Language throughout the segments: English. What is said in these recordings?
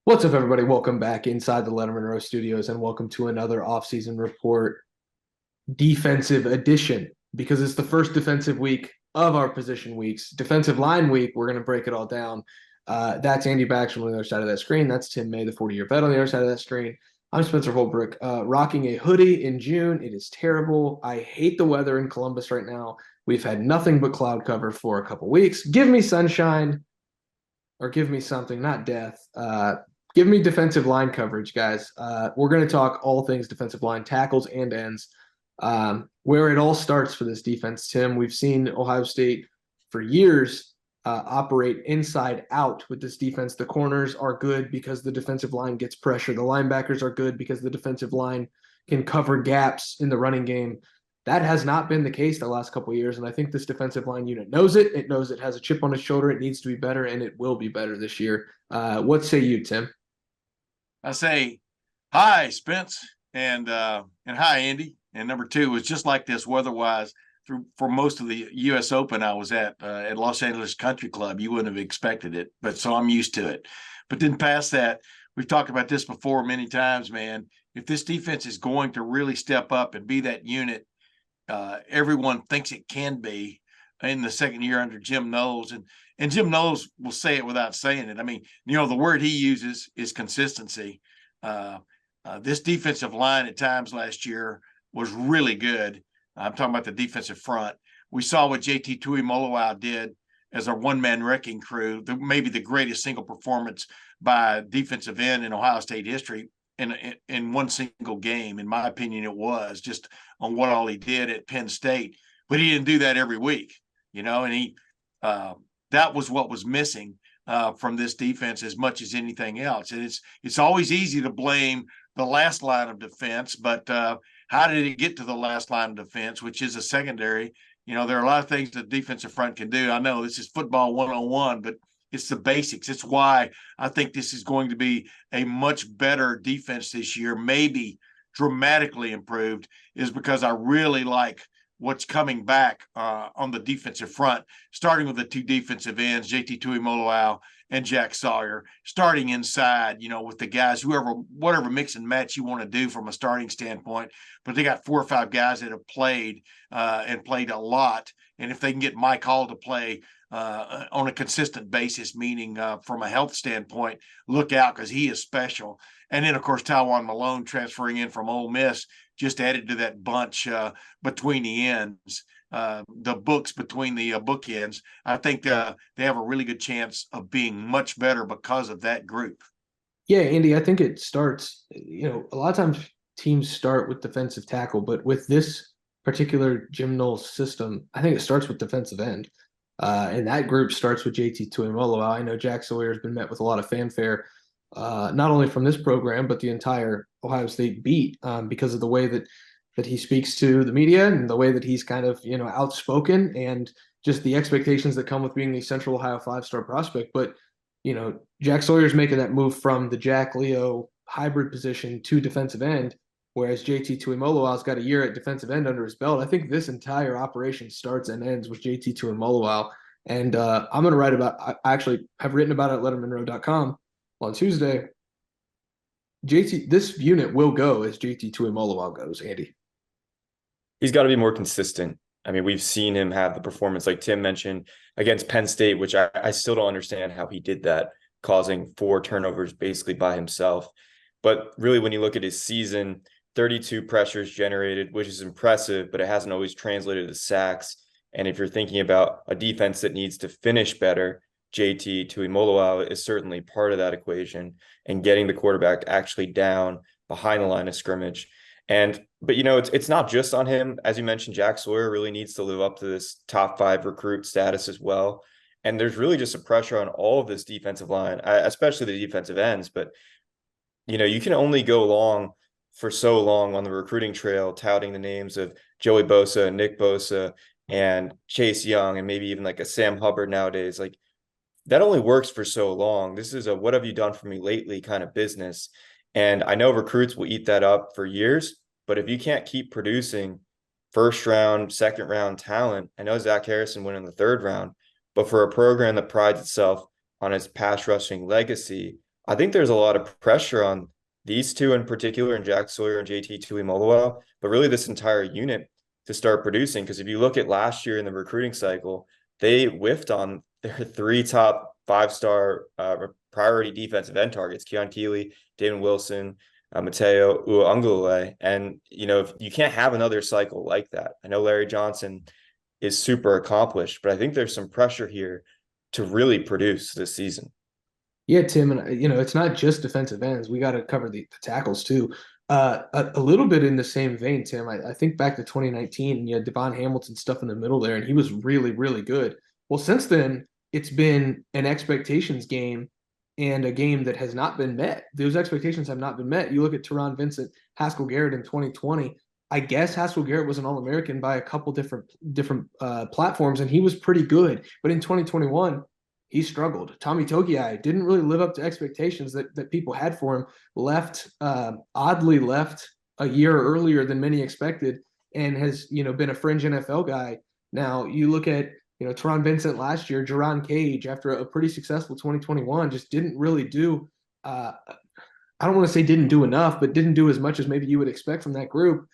What's up, everybody? Welcome back inside the Lettermen Row studios and welcome to another offseason report defensive edition because it's the first defensive week of our position weeks. Defensive line week, we're going to break it all down. That's Andy Backstrom on the other side of that screen. That's Tim May, the 40-year vet on the other side of that screen. I'm Spencer Holbrook, rocking a hoodie in June. It is terrible. I hate the weather in Columbus right now. We've had nothing but cloud cover for a couple weeks. Give me sunshine or give me something, not death. Give me defensive line coverage, guys. We're going to talk all things defensive line, tackles and ends, where it all starts for this defense, Tim. We've seen Ohio State for years operate inside out with this defense. The corners are good because the defensive line gets pressure. The linebackers are good because the defensive line can cover gaps in the running game. That has not been the case the last couple of years, and I think this defensive line unit knows it. It knows it has a chip on its shoulder. It needs to be better, and it will be better this year. What say you, Tim? I say, hi, Spence, and hi, Andy. And number two was just like this weather-wise for most of the U.S. Open I was at Los Angeles Country Club. You wouldn't have expected it, but so I'm used to it. But then past that, we've talked about this before many times, man. If this defense is going to really step up and be that unit everyone thinks it can be in the second year under Jim Knowles, and Jim Knowles will say it without saying it. I mean, the word he uses is consistency. This defensive line at times last year was really good. I'm talking about the defensive front. We saw what JT Tuimoloau did as a one-man wrecking crew, maybe the greatest single performance by defensive end in Ohio State history in one single game. In my opinion, it was just on what all he did at Penn State. But he didn't do that every week, and he that was what was missing from this defense as much as anything else. And it's always easy to blame the last line of defense, but how did it get to the last line of defense, which is a secondary? There are a lot of things the defensive front can do. I know this is football 101, but it's the basics. It's why I think this is going to be a much better defense this year, maybe dramatically improved, is because I really like what's coming back on the defensive front, starting with the two defensive ends, JT Tuimoloau and Jack Sawyer, starting inside, with the guys, whatever mix and match you want to do from a starting standpoint. But they got 4 or 5 guys that have played and played a lot. And if they can get Mike Hall to play on a consistent basis, meaning from a health standpoint, look out because he is special. And then, of course, Tywan Malone transferring in from Ole Miss just added to that bunch between the ends, the books between the bookends. I think they have a really good chance of being much better because of that group. Yeah, Andy, I think it starts, a lot of times teams start with defensive tackle, but with this particular Jim Knowles system, I think it starts with defensive end. And that group starts with JT Tuimoloau. I know Jack Sawyer has been met with a lot of fanfare, not only from this program, but the entire Ohio State beat because of the way that he speaks to the media and the way that he's kind of, outspoken and just the expectations that come with being the Central Ohio 5-star prospect. But, Jack Sawyer's making that move from the Jack Leo hybrid position to defensive end, whereas JT Tuimoloau's got a year at defensive end under his belt. I think this entire operation starts and ends with JT Tuimoloau. And I'm going to write about, I actually have written about it at lettermenrow.com on Tuesday. This unit will go as JT Tuimoloau goes, Andy. He's got to be more consistent. I mean, we've seen him have the performance like Tim mentioned against Penn State, which I still don't understand how he did that, causing 4 turnovers basically by himself. But really, when you look at his season, 32 pressures generated, which is impressive, but it hasn't always translated to sacks. And if you're thinking about a defense that needs to finish better, JT Tuimoloau is certainly part of that equation and getting the quarterback actually down behind the line of scrimmage. But it's not just on him. As you mentioned, Jack Sawyer really needs to live up to this top 5 recruit status as well. And there's really just a pressure on all of this defensive line, especially the defensive ends. But, you can only go long for so long on the recruiting trail, touting the names of Joey Bosa, Nick Bosa, and Chase Young, and maybe even like a Sam Hubbard nowadays. Like, that only works for so long. This is a what have you done for me lately kind of business. And I know recruits will eat that up for years, but if you can't keep producing first round, second round talent, I know Zach Harrison went in the 3rd round, but for a program that prides itself on its pass rushing legacy, I think there's a lot of pressure on these two in particular, and Jack Sawyer and JT Tuimoloau, but really this entire unit to start producing. Because if you look at last year in the recruiting cycle, they whiffed on their three top five-star priority defensive end targets: Keon Keeley, Damon Wilson, Mateo Uangulele. And, you can't have another cycle like that. I know Larry Johnson is super accomplished, but I think there's some pressure here to really produce this season. Yeah, Tim, and it's not just defensive ends. We got to cover the tackles too. A little bit in the same vein, Tim. I think back to 2019, and you had Devon Hamilton stuff in the middle there, and he was really, really good. Well, since then, it's been an expectations game and a game that has not been met. Those expectations have not been met. You look at Teron Vincent, Haskell Garrett in 2020. I guess Haskell Garrett was an All-American by a couple different platforms, and he was pretty good. But in 2021, he struggled. Tommy Togiai didn't really live up to expectations that people had for him. Oddly left a year earlier than many expected, and has been a fringe NFL guy. Now you look at Teron Vincent last year, Jerron Cage after a pretty successful 2021 just didn't really do. I don't want to say didn't do enough, but didn't do as much as maybe you would expect from that group.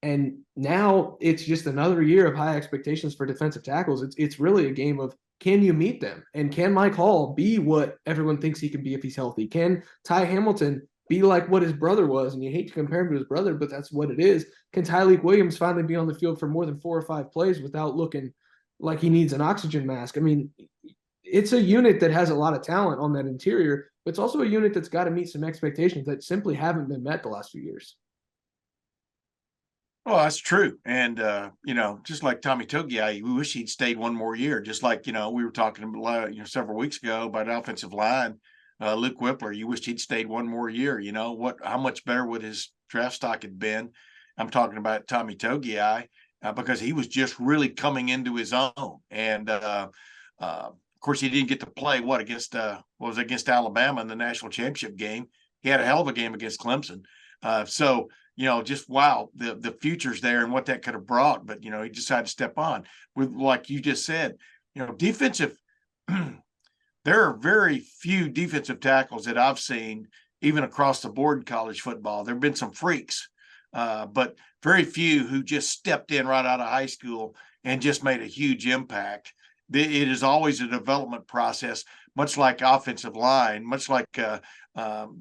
And now it's just another year of high expectations for defensive tackles. It's really a game of, can you meet them? And can Mike Hall be what everyone thinks he can be if he's healthy? Can Ty Hamilton be like what his brother was? And you hate to compare him to his brother, but that's what it is. Can Tyleik Williams finally be on the field for more than 4 or 5 plays without looking like he needs an oxygen mask? I mean, it's a unit that has a lot of talent on that interior, but it's also a unit that's got to meet some expectations that simply haven't been met the last few years. Well, that's true. And, just like Tommy Togiai, we wish he'd stayed one more year. Just like, we were talking about, several weeks ago about offensive line. Luke Whippler, you wished he'd stayed one more year. How much better would his draft stock have been? I'm talking about Tommy Togiai because he was just really coming into his own. And, of course, he didn't get to play against Alabama in the national championship game. He had a hell of a game against Clemson. Just wow, the future's there and what that could have brought. But, he decided to step on with, like you just said, defensive. There are very few defensive tackles that I've seen, even across the board in college football. There have been some freaks, but very few who just stepped in right out of high school and just made a huge impact. It is always a development process, much like offensive line, much like the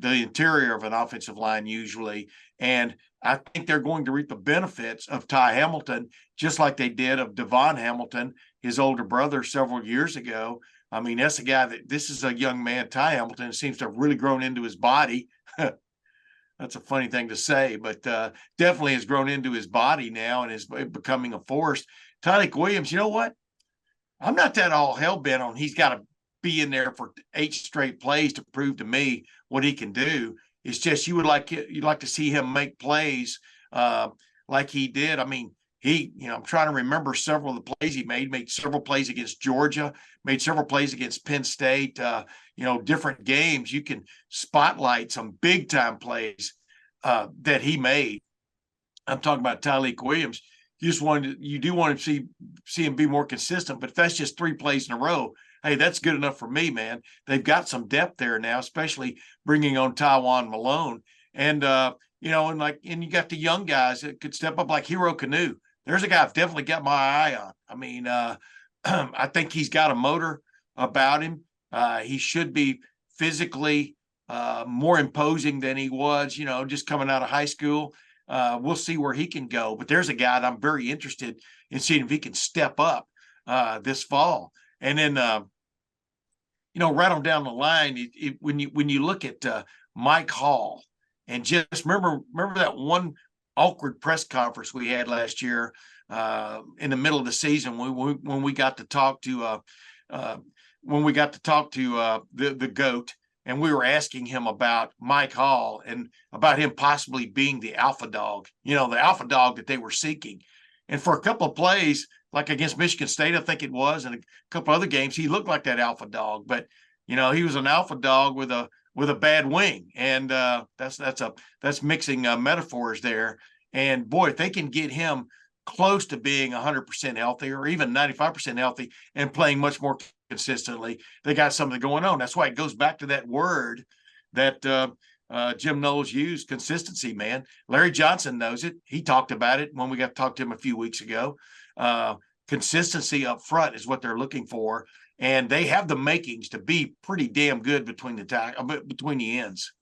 interior of an offensive line usually. And I think they're going to reap the benefits of Ty Hamilton, just like they did of Devon Hamilton, his older brother, several years ago. I mean, that's a guy this is a young man, Ty Hamilton, seems to have really grown into his body. That's a funny thing to say, but definitely has grown into his body now and is becoming a force. Tyleik Williams, you know what? I'm not that all hell bent on he's got to be in there for 8 straight plays to prove to me what he can do. It's just you'd like to see him make plays like he did. I mean, I'm trying to remember several of the plays he made several plays against Georgia, made several plays against Penn State, different games. You can spotlight some big time plays that he made. I'm talking about Tyleik Williams. You do want to see him be more consistent, but if that's just 3 plays in a row, hey, that's good enough for me, man. They've got some depth there now, especially bringing on Tywan Malone. And, and you got the young guys that could step up like Hero Canoe. There's a guy I've definitely got my eye on. I mean, I think he's got a motor about him. He should be physically more imposing than he was, just coming out of high school. We'll see where he can go. But there's a guy that I'm very interested in seeing if he can step up this fall. And then, right on down the line, when you look at Mike Hall, and just remember that one awkward press conference we had last year in the middle of the season when we got to talk to the GOAT, and we were asking him about Mike Hall and about him possibly being the alpha dog, the alpha dog that they were seeking. And for a couple of plays, like against Michigan State, I think it was, and a couple other games, he looked like that alpha dog. But he was an alpha dog with a bad wing, and that's mixing metaphors there. And boy, if they can get him close to being 100% healthy or even 95% healthy and playing much more consistently, they got something going on. That's why it goes back to that word that Jim Knowles used. Consistency, man. Larry Johnson knows it. He talked about it when we got to talk to him a few weeks ago. Consistency up front is what they're looking for, and they have the makings to be pretty damn good between the ends.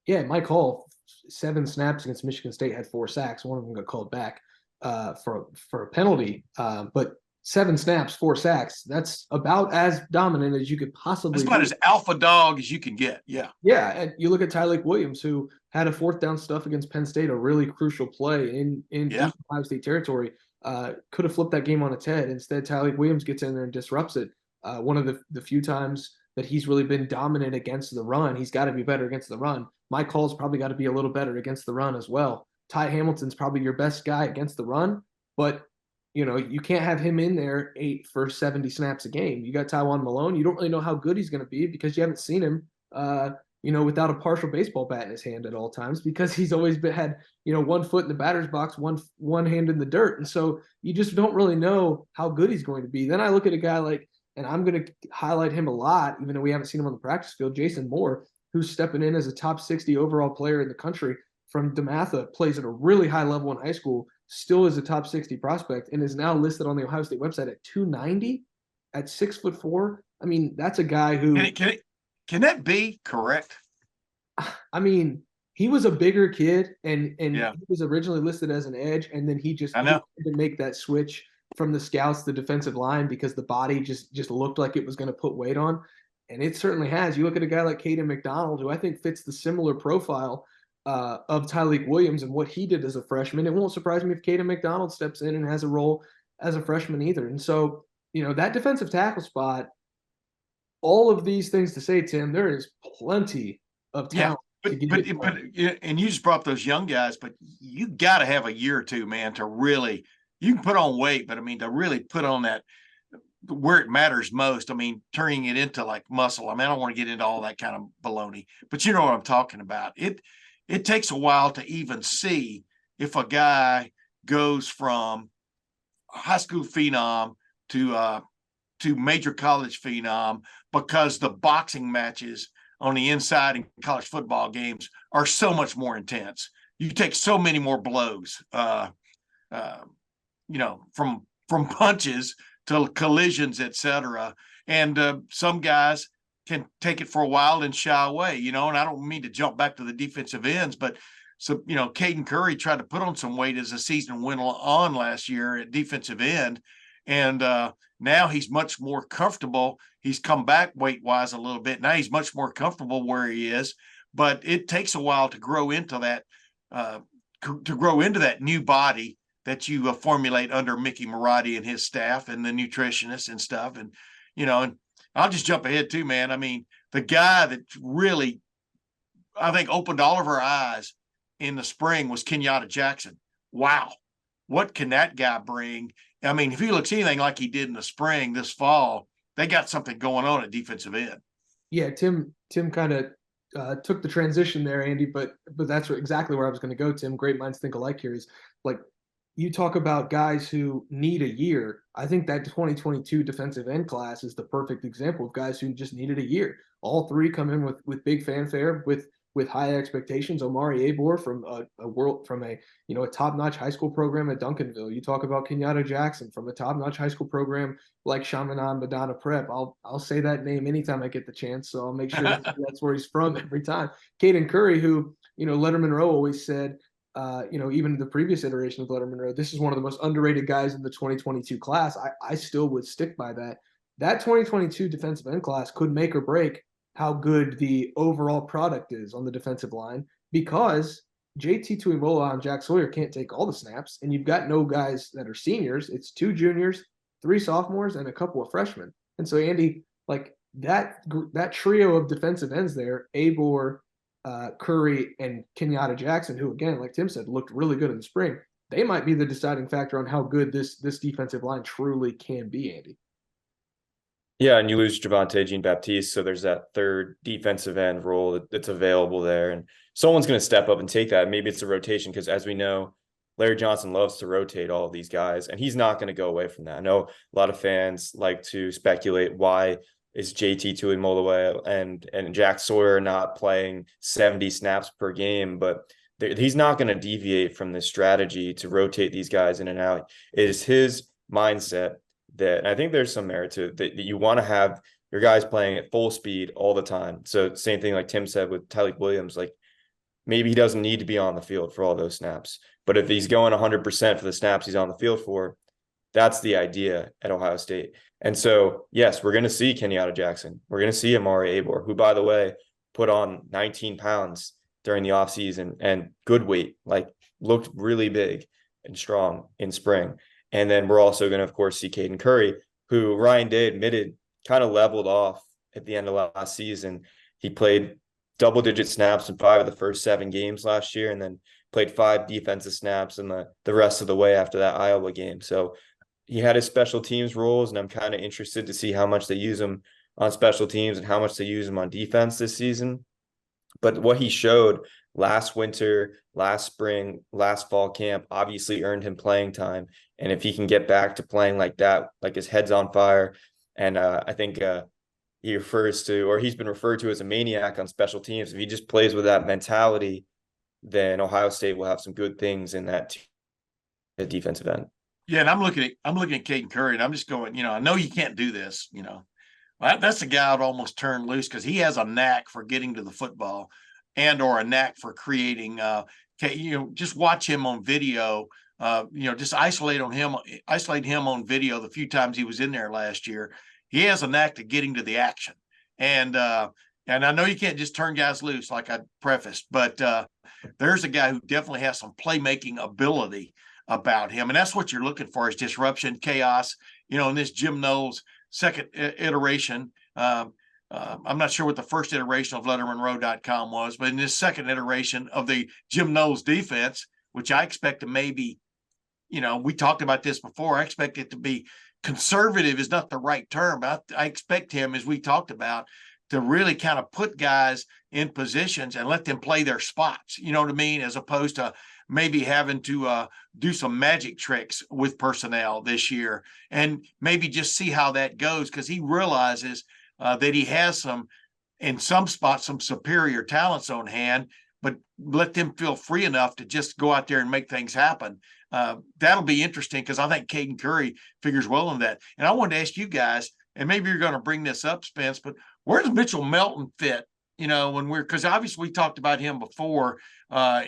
Yeah, Mike Hall, 7 snaps against Michigan State, had 4 sacks. One of them got called back for a penalty. But 7 snaps, 4 sacks. That's about as dominant as you could possibly. That's about as alpha dog as you can get. Yeah. Yeah, and you look at Tyleik Williams, who had a 4th down stuff against Penn State, a really crucial play in Ohio State territory. Could have flipped that game on its head. Instead, Tyleik Williams gets in there and disrupts it. One of the few times that he's really been dominant against the run. He's got to be better against the run. Mike Hall's probably got to be a little better against the run as well. Ty Hamilton's probably your best guy against the run, but you can't have him in there 8 for 70 snaps a game. You got Tywan Malone. You don't really know how good he's going to be because you haven't seen him, without a partial baseball bat in his hand at all times, because he's always had 1 foot in the batter's box, one hand in the dirt. And so you just don't really know how good he's going to be. Then I look at a guy like, and I'm going to highlight him a lot, even though we haven't seen him on the practice field, Jason Moore, who's stepping in as a top 60 overall player in the country from DeMatha, plays at a really high level in high school, still is a top 60 prospect, and is now listed on the Ohio State website at 290 at 6'4". I mean, that's a guy who can that be correct? I mean, he was a bigger kid, and he was originally listed as an edge, and then he had to make that switch from the scouts to defensive line because the body just looked like it was going to put weight on, and it certainly has. You look at a guy like Caden McDonald, who I think fits the similar profile of Tyleik Williams and what he did as a freshman. It won't surprise me if Caden McDonald steps in and has a role as a freshman either. And so, that defensive tackle spot, all of these things to say, Tim, there is plenty of talent. But and you just brought up those young guys, but you got to have a year or two, man, to really, you can put on weight, but I mean, to really put on that where it matters most. I mean, turning it into like muscle. I mean, I don't want to get into all that kind of baloney, but you know what I'm talking about. It takes a while to even see if a guy goes from high school phenom to major college phenom, because the boxing matches on the inside in college football games are so much more intense. You take so many more blows, from punches to collisions, et cetera. And some guys can take it for a while and shy away, and I don't mean to jump back to the defensive ends, but Caden Curry tried to put on some weight as the season went on last year at defensive end. And now he's much more comfortable. He's come back weight-wise a little bit. Now he's much more comfortable where he is. But it takes a while to grow into that new body that you formulate under Mickey Marotti and his staff and the nutritionists and stuff. And, and I'll just jump ahead too, man. I mean, the guy that really, I think, opened all of our eyes in the spring was Kenyatta Jackson. Wow. What can that guy bring? I mean, if he looks anything like he did in the spring, this fall, they got something going on at defensive end. Yeah, Tim kind of took the transition there, Andy, but that's exactly where I was going to go, Tim. Great minds think alike here. Is like, you talk about guys who need a year. I think that 2022 defensive end class is the perfect example of guys who just needed a year. All 3 come in with big fanfare, with high expectations. Omari Abor from a top-notch high school program at Duncanville. You talk about Kenyatta Jackson from a top-notch high school program like Chaminade Madonna Prep. I'll say that name anytime I get the chance, so I'll make sure that's where he's from every time. Caden Curry, who Lettermen Row always said, even the previous iteration of Lettermen Row, this is one of the most underrated guys in the 2022 class. I still would stick by that. That 2022 defensive end class could make or break how good the overall product is on the defensive line, because JT Tuimoloau and Jack Sawyer can't take all the snaps, and you've got no guys that are seniors. It's 2 juniors, 3 sophomores, and a couple of freshmen. And so, Andy, like that trio of defensive ends there, Abor, Curry, and Kenyatta Jackson, who, again, like Tim said, looked really good in the spring, they might be the deciding factor on how good this defensive line truly can be, Andy. Yeah, and you lose Javonte Jean-Baptiste, so there's that third defensive end role that's available there. And someone's going to step up and take that. Maybe it's a rotation, because as we know, Larry Johnson loves to rotate all of these guys, and he's not going to go away from that. I know a lot of fans like to speculate why is JT Tuimoloau and Jack Sawyer not playing 70 snaps per game, but he's not going to deviate from this strategy to rotate these guys in and out. It is his mindset that I think there's some merit to it, that you want to have your guys playing at full speed all the time. So same thing like Tim said with Tyleik Williams, like maybe he doesn't need to be on the field for all those snaps, but if he's going 100% for the snaps he's on the field for, that's the idea at Ohio State. And so, yes, we're going to see Kenyatta Jackson. We're going to see Amari Abor, who, by the way, put on 19 pounds during the offseason and good weight, like looked really big and strong in spring. And then we're also going to, of course, see Caden Curry, who Ryan Day admitted kind of leveled off at the end of last season. He played double-digit snaps in 5 of the first 7 games last year, and then played 5 defensive snaps in the rest of the way after that Iowa game. So he had his special teams roles, and I'm kind of interested to see how much they use him on special teams and how much they use him on defense this season. But what he showed last winter, last spring, last fall camp obviously earned him playing time. And if he can get back to playing like that, like his head's on fire, and I think he refers to, or he's been referred to as a maniac on special teams. If he just plays with that mentality, then Ohio State will have some good things in that defensive end. Yeah, and I'm looking at Caden Curry, and I'm just going, I know you can't do this, That's the guy I'd almost turn loose because he has a knack for getting to the football and or a knack for creating. Just watch him on video. Just isolate him on video the few times he was in there last year. He has a knack to getting to the action, and I know you can't just turn guys loose like I prefaced, but there's a guy who definitely has some playmaking ability about him, and that's what you're looking for is disruption, chaos. In this Jim Knowles second iteration, I'm not sure what the first iteration of LettermenRow.com was, but in this second iteration of the Jim Knowles defense, which I expect to maybe, we talked about this before, I expect it to be conservative is not the right term, but I expect him, as we talked about, to really kind of put guys in positions and let them play their spots, you know what I mean, as opposed to maybe having to do some magic tricks with personnel this year and maybe just see how that goes, because he realizes that he has in some spots, some superior talents on hand, but let them feel free enough to just go out there and make things happen. That'll be interesting because I think Caden Curry figures well in that. And I wanted to ask you guys, and maybe you're going to bring this up, Spence, but where does Mitchell Melton fit? Because obviously we talked about him before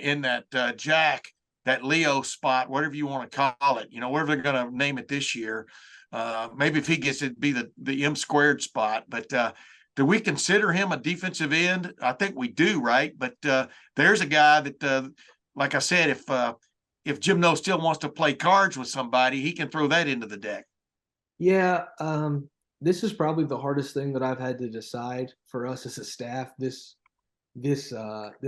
in that Jack, that Leo spot, whatever you want to call it, whatever they're going to name it this year. Maybe if he gets it, be the M squared spot. But do we consider him a defensive end? I think we do, right? But there's a guy that, like I said, if Jim Knowles still wants to play cards with somebody, he can throw that into the deck. Yeah, this is probably the hardest thing that I've had to decide for us as a staff this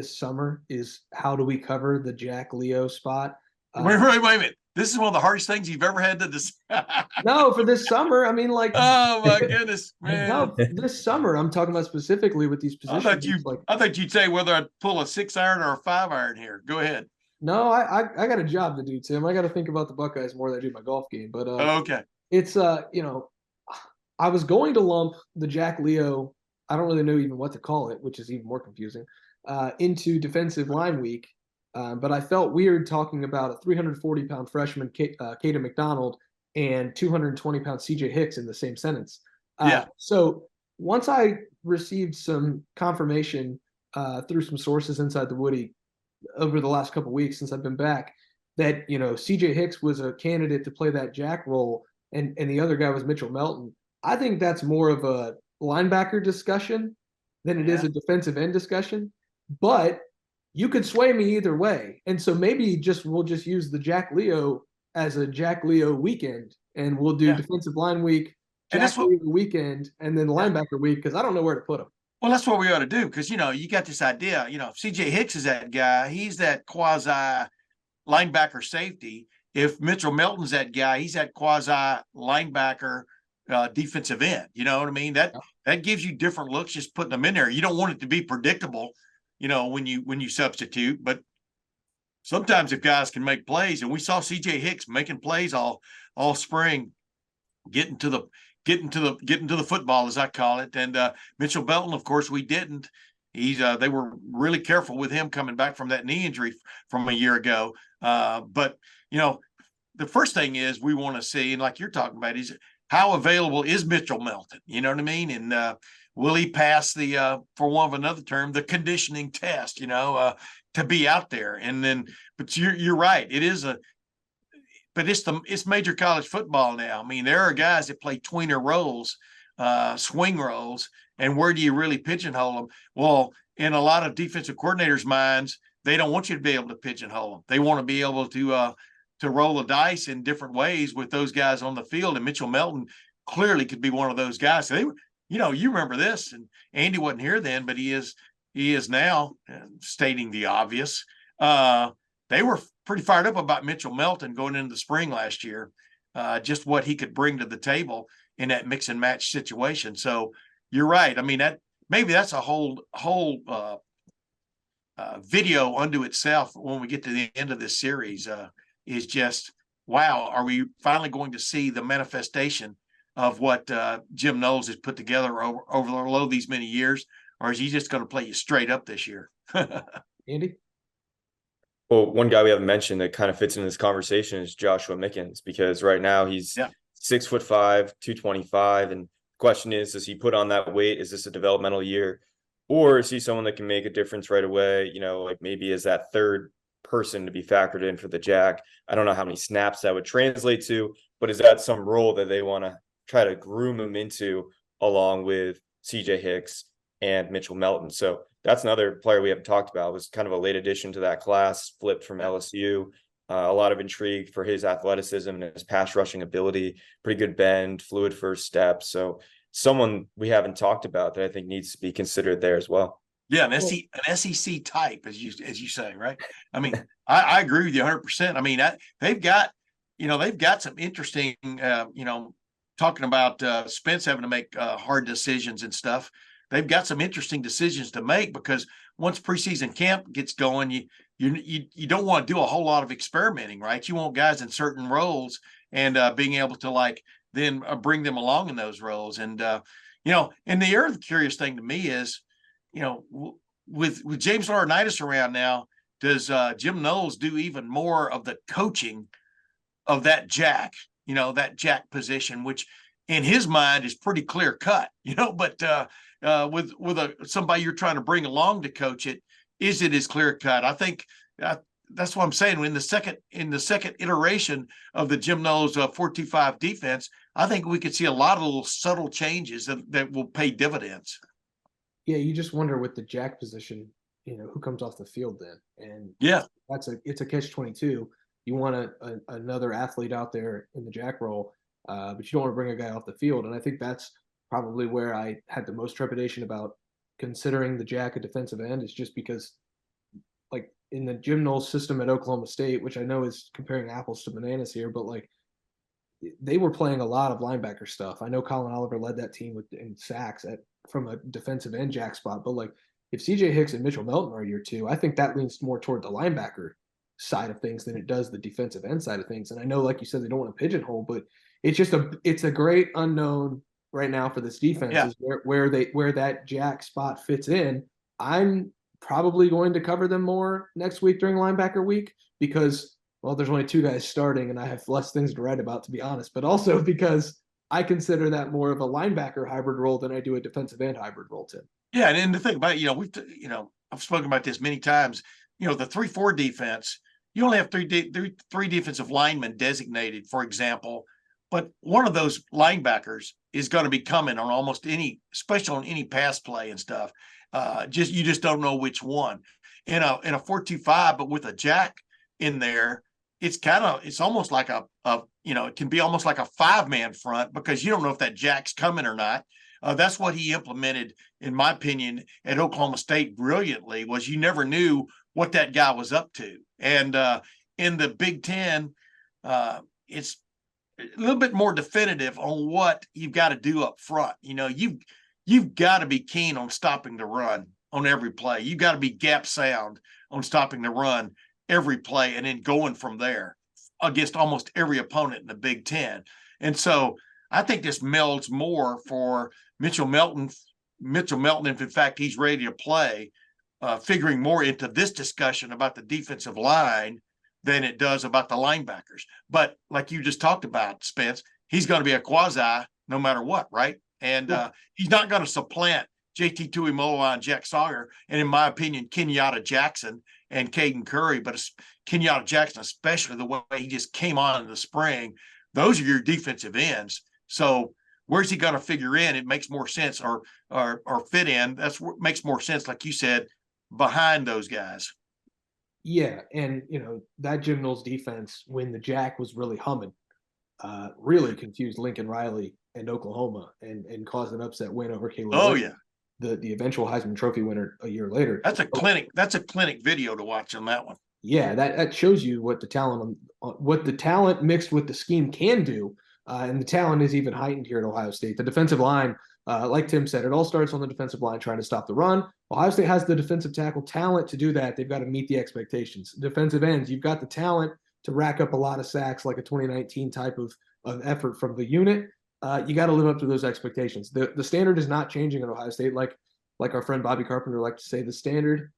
summer is how do we cover the Jack Leo spot? Wait a minute. This is one of the hardest things you've ever had to decide. No, for this summer, I mean, like. Oh my goodness, man! No, this summer I'm talking about specifically with these positions. I thought you'd say whether I'd pull a 6-iron or a 5-iron here. Go ahead. No, I got a job to do, Tim. I got to think about the Buckeyes more than I do my golf game. But okay, it's I was going to lump the Jack Leo, I don't really know even what to call it, which is even more confusing, into defensive line week. But I felt weird talking about a 340-pound freshman, Caden McDonald, and 220-pound CJ Hicks in the same sentence. So once I received some confirmation through some sources inside the Woody over the last couple of weeks since I've been back that, CJ Hicks was a candidate to play that Jack role and the other guy was Mitchell Melton, I think that's more of a linebacker discussion than it is a defensive end discussion. But you could sway me either way. And so maybe we'll just use the Jack Leo as a Jack Leo weekend, and we'll do defensive line week, Jack Leo weekend, and then linebacker week, because I don't know where to put him. Well, that's what we ought to do, because, you got this idea, if CJ Hicks is that guy, he's that quasi linebacker safety. If Mitchell Melton's that guy, he's that quasi linebacker defensive end. You know what I mean? That gives you different looks just putting them in there. You don't want it to be predictable, when you substitute, but sometimes if guys can make plays, and we saw CJ Hicks making plays all spring, getting to getting to the football, as I call it. And Mitchell Belton, of course, we didn't. They were really careful with him coming back from that knee injury from a year ago. But the first thing is we want to see, and like you're talking about, is how available is Mitchell Melton? You know what I mean? And will he pass the, for want of another term, the conditioning test? To be out there. And then, but you're right. But it's major college football now. I mean, there are guys that play tweener roles, swing roles, and where do you really pigeonhole them? Well, in a lot of defensive coordinators' minds, they don't want you to be able to pigeonhole them. They want to be able to roll the dice in different ways with those guys on the field. And Mitchell Melton clearly could be one of those guys. So you remember this, and Andy wasn't here then, but he is now, stating the obvious. They were pretty fired up about Mitchell Melton going into the spring last year, just what he could bring to the table in that mix and match situation. So you're right. I mean, maybe that's a whole video unto itself when we get to the end of this series. Is just, wow, are we finally going to see the manifestation of what Jim Knowles has put together over these many years, or is he just going to play you straight up this year? Andy? Well, one guy we haven't mentioned that kind of fits into this conversation is Joshua Mickens, because right now he's 6'5", 225. And the question is, does he put on that weight? Is this a developmental year? Or is he someone that can make a difference right away? Like maybe as that third person to be factored in for the Jack. I don't know how many snaps that would translate to, but is that some role that they want to try to groom him into along with CJ Hicks and Mitchell Melton? So that's another player we haven't talked about. It was kind of a late addition to that class, flipped from LSU. A lot of intrigue for his athleticism and his pass rushing ability, pretty good bend, fluid first step. So someone we haven't talked about that I think needs to be considered there as well. Yeah, an SEC type, as you say, right? I mean, I agree with you 100%. I mean, they've got some interesting, talking about Spence having to make hard decisions and stuff. They've got some interesting decisions to make, because once preseason camp gets going, you don't want to do a whole lot of experimenting, right? You want guys in certain roles and being able to then bring them along in those roles. And and the other curious thing to me is, with James Laurinaitis around now, does Jim Knowles do even more of the coaching of that Jack, that Jack position, which in his mind is pretty clear cut, but with somebody you're trying to bring along to coach it, is it as clear cut? I think that's what I'm saying. In the second iteration of the Jim Knowles 4-2-5 defense, I think we could see a lot of little subtle changes that will pay dividends. Yeah, you just wonder with the Jack position, who comes off the field then, and it's a catch-22. You want another athlete out there in the Jack role, but you don't want to bring a guy off the field. And I think that's probably where I had the most trepidation about considering the Jack a defensive end, is just because, like, in the Jim Knowles system at Oklahoma State, which I know is comparing apples to bananas here, but they were playing a lot of linebacker stuff. I know Colin Oliver led that team in sacks from a defensive end Jack spot, but if CJ Hicks and Mitchell Melton are year two, I think that leans more toward the linebacker side of things than it does the defensive end side of things. And I know, like you said, they don't want to pigeonhole, but it's a great unknown right now for this defense, is where that Jack spot fits in. I'm probably going to cover them more next week during linebacker week because, well, there's only two guys starting and I have less things to write about, to be honest, but also because I consider that more of a linebacker hybrid role than I do a defensive end hybrid role, Tim. Yeah, and the thing about it, I've spoken about this many times. The 3-4 defense, you only have three defensive linemen designated, for example, but one of those linebackers is going to be coming on almost any, especially on any pass play and stuff. You just don't know which one. In a 4-2-5, but with a Jack in there, it's almost like it can be almost like a 5-man front, because you don't know if that Jack's coming or not. That's what he implemented, in my opinion, at Oklahoma State brilliantly, was you never knew what that guy was up to. And in the Big Ten, it's a little bit more definitive on what you've got to do up front. You've got to be keen on stopping the run on every play. You've got to be gap sound on stopping the run every play, and then going from there against almost every opponent in the Big Ten. And so I think this melds more for Mitchell Melton. Mitchell Melton, if in fact he's ready to play, figuring more into this discussion about the defensive line than it does about the linebackers. But like you just talked about, Spence, he's going to be a quasi no matter what, right? And he's not going to supplant JT Tuimoloau and Jack Sawyer, and in my opinion, Kenyatta Jackson and Caden Curry, but Kenyatta Jackson, especially the way he just came on in the spring, those are your defensive ends. So where's he going to figure in? It makes more sense or fit in. That's what makes more sense, like you said, behind those guys. Yeah, and that Jim Knowles defense, when the Jack was really humming, really confused Lincoln Riley and Oklahoma and caused an upset win over Caleb. Oh, Williams, the eventual Heisman Trophy winner a year later. That's a clinic. That's a clinic video to watch on that one. Yeah, that shows you what the talent mixed with the scheme can do, and the talent is even heightened here at Ohio State. The defensive line, like Tim said, it all starts on the defensive line trying to stop the run. Ohio State has the defensive tackle talent to do that. They've got to meet the expectations. Defensive ends, you've got the talent to rack up a lot of sacks like a 2019 type of effort from the unit. You got to live up to those expectations. The standard is not changing at Ohio State. Like our friend Bobby Carpenter liked to say, the standard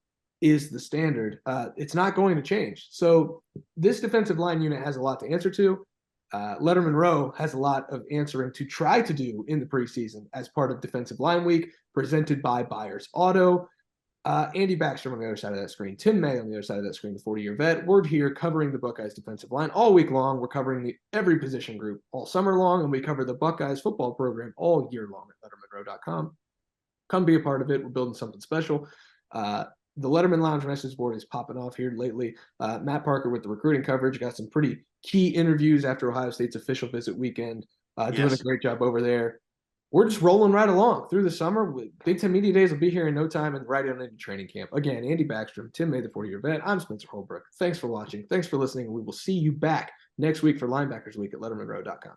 is the standard. It's not going to change. So this defensive line unit has a lot to answer to. Lettermen Row has a lot of answering to try to do in the preseason as part of Defensive Line Week, presented by Byers Auto. Andy Backstrom on the other side of that screen, Tim May on the other side of that screen, the 40-year vet. We're here covering the Buckeyes defensive line all week long. We're covering every position group all summer long, and we cover the Buckeyes football program all year long at LettermenRow.com. Come be a part of it. We're building something special. The Letterman Lounge message board is popping off here lately. Matt Parker with the recruiting coverage got some pretty key interviews after Ohio State's official visit weekend. Doing a great job over there. We're just rolling right along through the summer. Big Ten Media Days will be here in no time and right on into training camp. Again, Andy Backstrom, Tim May, the 40-year vet. I'm Spencer Holbrook. Thanks for watching. Thanks for listening. We will see you back next week for Linebackers Week at LettermenRow.com.